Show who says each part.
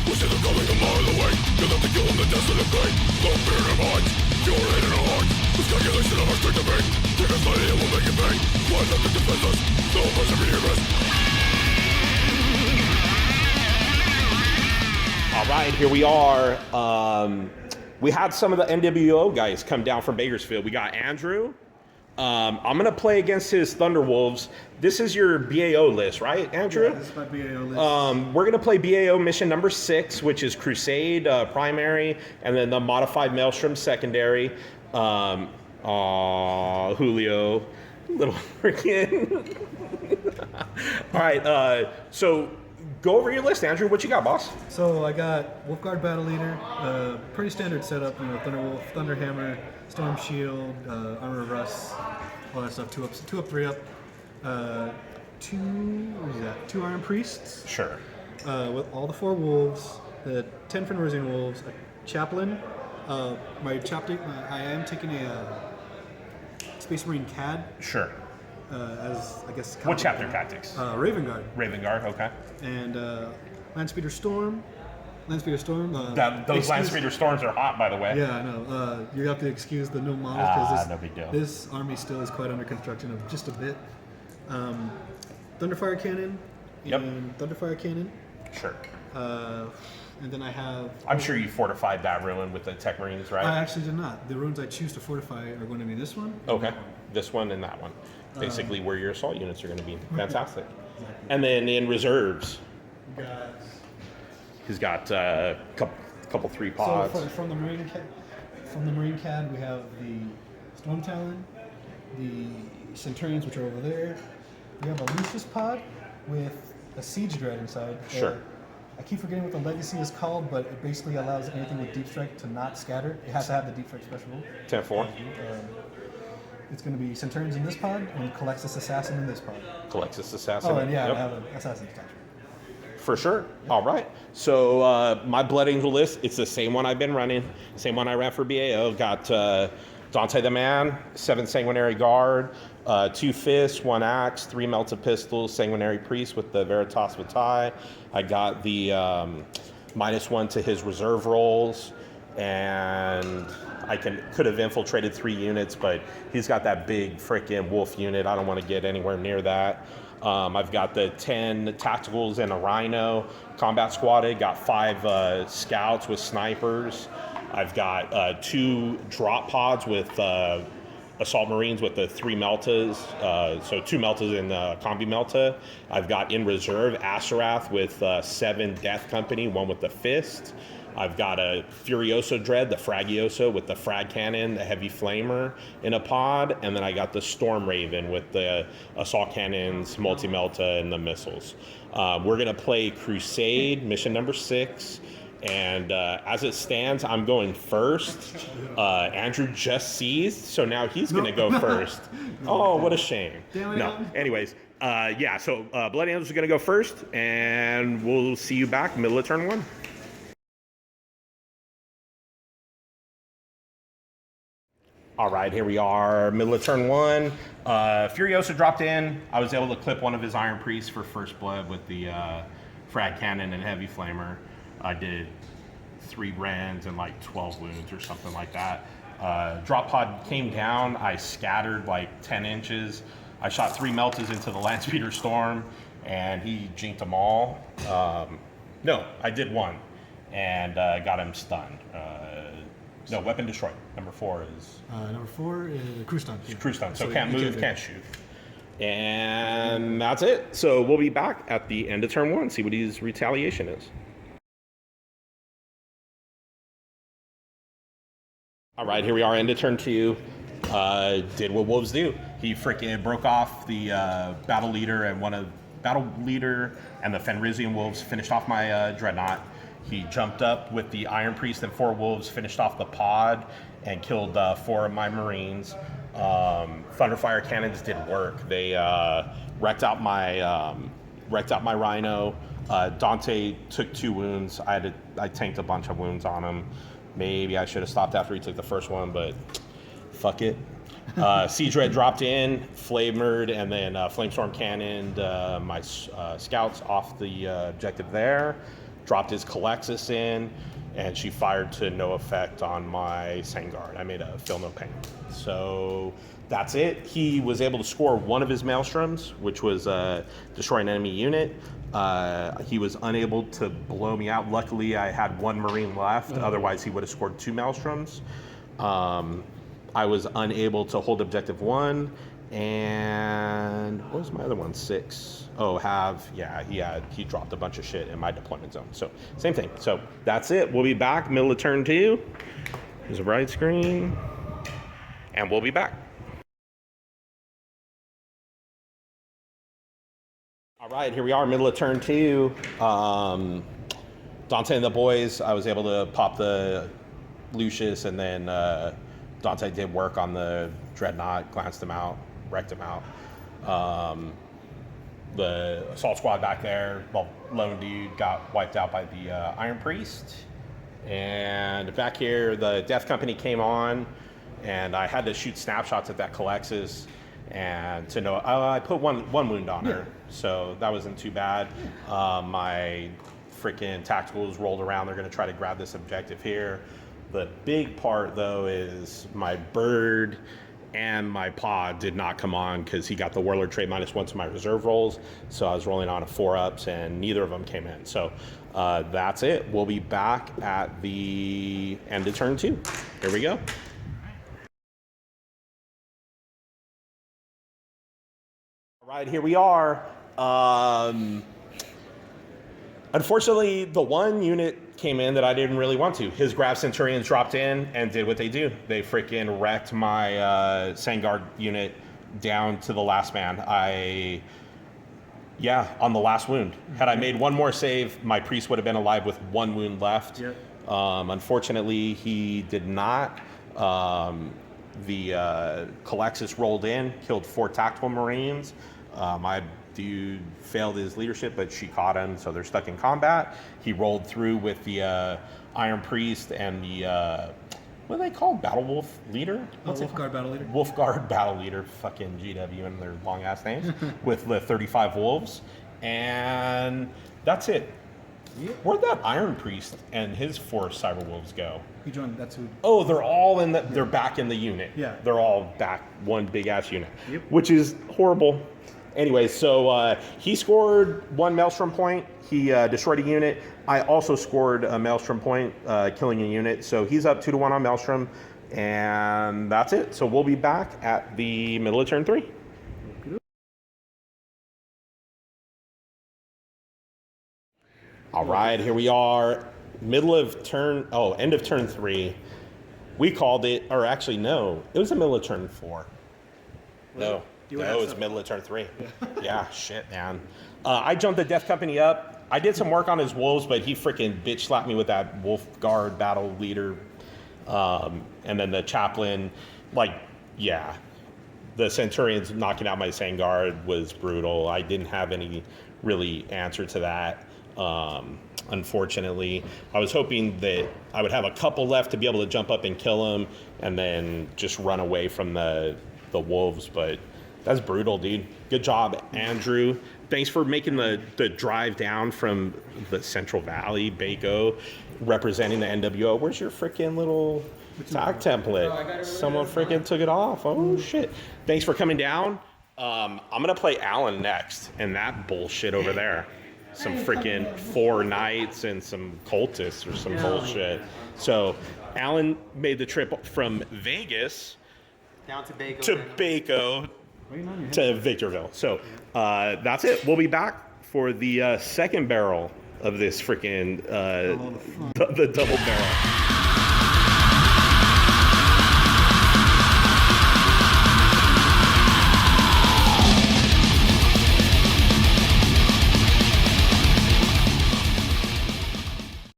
Speaker 1: All right, here we are. We had some of the NWO guys come down from Bakersfield. We got Andrew. I'm going to play against his Thunderwolves. This is your BAO list, right, Andrew?
Speaker 2: Yeah, this is my BAO list.
Speaker 1: We're going to play BAO mission number 6, which is Crusade primary, and then the modified Maelstrom secondary. Julio, little freaking. All right, so go over your list, Andrew. What you got, boss?
Speaker 2: So I got Wolfguard Battle Leader, pretty standard setup, Thunderwolf, Thunderhammer, Storm Shield, Armor of Rust, all that stuff, 2 up, 3 up, 2 Iron Priests.
Speaker 1: Sure.
Speaker 2: With all the 4 wolves, the 10 Fenrisian wolves, a Chaplain. I am taking a Space Marine CAD.
Speaker 1: Sure.
Speaker 2: As I guess.
Speaker 1: What chapter tactics?
Speaker 2: Raven Guard.
Speaker 1: Raven Guard, okay.
Speaker 2: And Landspeeder Storm. Those
Speaker 1: Landspeeder Storms are hot, by the way.
Speaker 2: Yeah, I know. You have to excuse the no models because
Speaker 1: no big deal.
Speaker 2: This army still is quite under construction of just a bit. Thunderfire Cannon. And Thunderfire Cannon.
Speaker 1: Sure.
Speaker 2: And then I have.
Speaker 1: I'm sure you fortified that ruin with the Tech Marines, right?
Speaker 2: I actually did not. The ruins I choose to fortify are going to be this one.
Speaker 1: Okay. This one and that one. Basically, where your assault units are going to be. Fantastic.
Speaker 2: Exactly.
Speaker 1: And then in reserves.
Speaker 2: Guys.
Speaker 1: He's got a couple 3 pods.
Speaker 2: So from the Marine CAD, we have the Storm Talon, the Centurions, which are over there. We have a Lucius pod with a Siege Dread inside.
Speaker 1: Sure.
Speaker 2: I keep forgetting what the Legacy is called, but it basically allows anything with Deep Strike to not scatter. It has to have the Deep Strike special rule.
Speaker 1: 10-4.
Speaker 2: It's going to be Centurions in this pod and Calexis Assassin in this pod.
Speaker 1: Calexis Assassin.
Speaker 2: Oh, and yeah, I have an Assassin detachment.
Speaker 1: For sure. Yep. All right. So my Blood Angel list, it's the same one I've been running, same one I ran for BAO. Got Dante the Man, 7 Sanguinary Guard, 2 Fists, 1 Axe, 3 Melted Pistols, Sanguinary Priest with the Veritas Vitae. I got the -1 to his reserve rolls, and I could have infiltrated 3 units, but he's got that big freaking wolf unit. I don't want to get anywhere near that. I've got the 10 tacticals and a rhino combat squatted. Got 5 scouts with snipers. I've got 2 drop pods with assault marines with the 3 meltas. So 2 meltas and combi melta. I've got in reserve Asarath with 7 death company, 1 with the fist. I've got a Furioso Dread, the Fragioso with the frag cannon, the heavy flamer in a pod, and then I got the Storm Raven with the assault cannons, multi-melta, and the missiles. We're going to play Crusade, mission number 6, and as it stands, I'm going first. Andrew just seized, so now he's going to go first. Oh, what a shame. No, anyways, so Blood Angels are going to go first, and we'll see you back middle of turn 1. All right, here we are, middle of turn 1. Furiosa dropped in. I was able to clip one of his Iron Priests for first blood with the frag cannon and heavy flamer. I did 3 rends and like 12 wounds or something like that. Drop pod came down. I scattered like 10 inches. I shot 3 meltas into the Landspeeder Storm, and he jinked them all. No, I did 1, and got him stunned. No, weapon destroyed. Number 4 is...
Speaker 2: Number 4 is crew stun.
Speaker 1: Yeah. Crew stun, so can't move, can't shoot. And that's it. So we'll be back at the end of turn 1, see what his retaliation is. All right, here we are, end of turn 2. Did what wolves do. He freaking broke off the battle leader and the Fenrisian wolves, finished off my dreadnought. He jumped up with the Iron Priest and 4 wolves, finished off the pod, and killed 4 of my Marines. Thunderfire cannons did work. They wrecked out my Rhino. Dante took 2 wounds. I tanked a bunch of wounds on him. Maybe I should have stopped after he took the first one, but fuck it. Siege Red dropped in, flamered, and then Flamestorm cannoned my scouts off the objective there. dropped his Calexis in, and she fired to no effect on my Sangard. I made a feel no pain. So that's it. He was able to score one of his Maelstroms, which was destroy an enemy unit. He was unable to blow me out. Luckily, I had one Marine left. Otherwise, he would have scored 2 Maelstroms. I was unable to hold objective 1. And what was my other one? 6. Oh, he dropped a bunch of shit in my deployment zone. So same thing. So that's it. We'll be back middle of turn 2. There's a bright screen, and we'll be back. All right, here we are, middle of turn 2. Dante and the boys, I was able to pop the Lucius, and then Dante did work on the Dreadnought, glanced him out, wrecked him out. The assault squad back there, lone dude got wiped out by the Iron Priest. And back here, the Death Company came on, and I had to shoot snapshots at that Calexis, and to know, I put one wound on her, so that wasn't too bad. My freaking tacticals rolled around. They're going to try to grab this objective here. The big part, though, is my bird and my pod did not come on because he got the Warlord trait -1 to my reserve rolls. So I was rolling on a 4-ups, and neither of them came in. So that's it. We'll be back at the end of turn 2. Here we go. All right, here we are. Unfortunately, the one unit came in that I didn't really want to. His Grav Centurions dropped in and did what they do. They freaking wrecked my Sangard unit down to the last man. On the last wound. Had I made one more save, my priest would have been alive with 1 wound left.
Speaker 2: Yep.
Speaker 1: Unfortunately, he did not. The Calexis rolled in, killed 4 tactical Marines. My dude failed his leadership, but she caught him, so they're stuck in combat. He rolled through with the Iron Priest and the what are they called? Battle Wolf Leader?
Speaker 2: Wolfguard Battle Leader.
Speaker 1: Wolfguard Battle Leader, fucking GW and their long ass names, with the 35 wolves, and that's it.
Speaker 2: Yep.
Speaker 1: Where'd that Iron Priest and his 4 Cyber Wolves go?
Speaker 2: He joined. That's who.
Speaker 1: Oh, they're all in the. They're back in the unit.
Speaker 2: Yeah.
Speaker 1: They're all back, one big ass unit.
Speaker 2: Yep.
Speaker 1: Which is horrible. Anyway, so he scored 1 Maelstrom point. He destroyed a unit. I also scored a Maelstrom point, killing a unit. So he's up 2-1 on Maelstrom, and that's it. So we'll be back at the middle of turn 3. All right, here we are, end of turn 3. We called it, or actually no, it was the middle of turn 4. No, it was middle of turn 3. Yeah, shit, man. I jumped the Death Company up. I did some work on his wolves, but he freaking bitch slapped me with that Wolfguard Battle Leader. And then the Chaplain, the Centurions knocking out my Sangard was brutal. I didn't have any really answer to that. Unfortunately, I was hoping that I would have a couple left to be able to jump up and kill him and then just run away from the wolves, but that's brutal, dude. Good job, Andrew. Thanks for making the drive down from the Central Valley, Baco, representing the NWO. Where's your freaking little tag template? Someone freaking took it off. Oh, shit. Thanks for coming down. I'm going to play Alan next, and that bullshit over there. Some freaking 4 knights and some cultists or some bullshit. So Alan made the trip from Vegas
Speaker 3: down to Baco
Speaker 1: to Victorville. So that's it. We'll be back for the second barrel of this freaking the double barrel.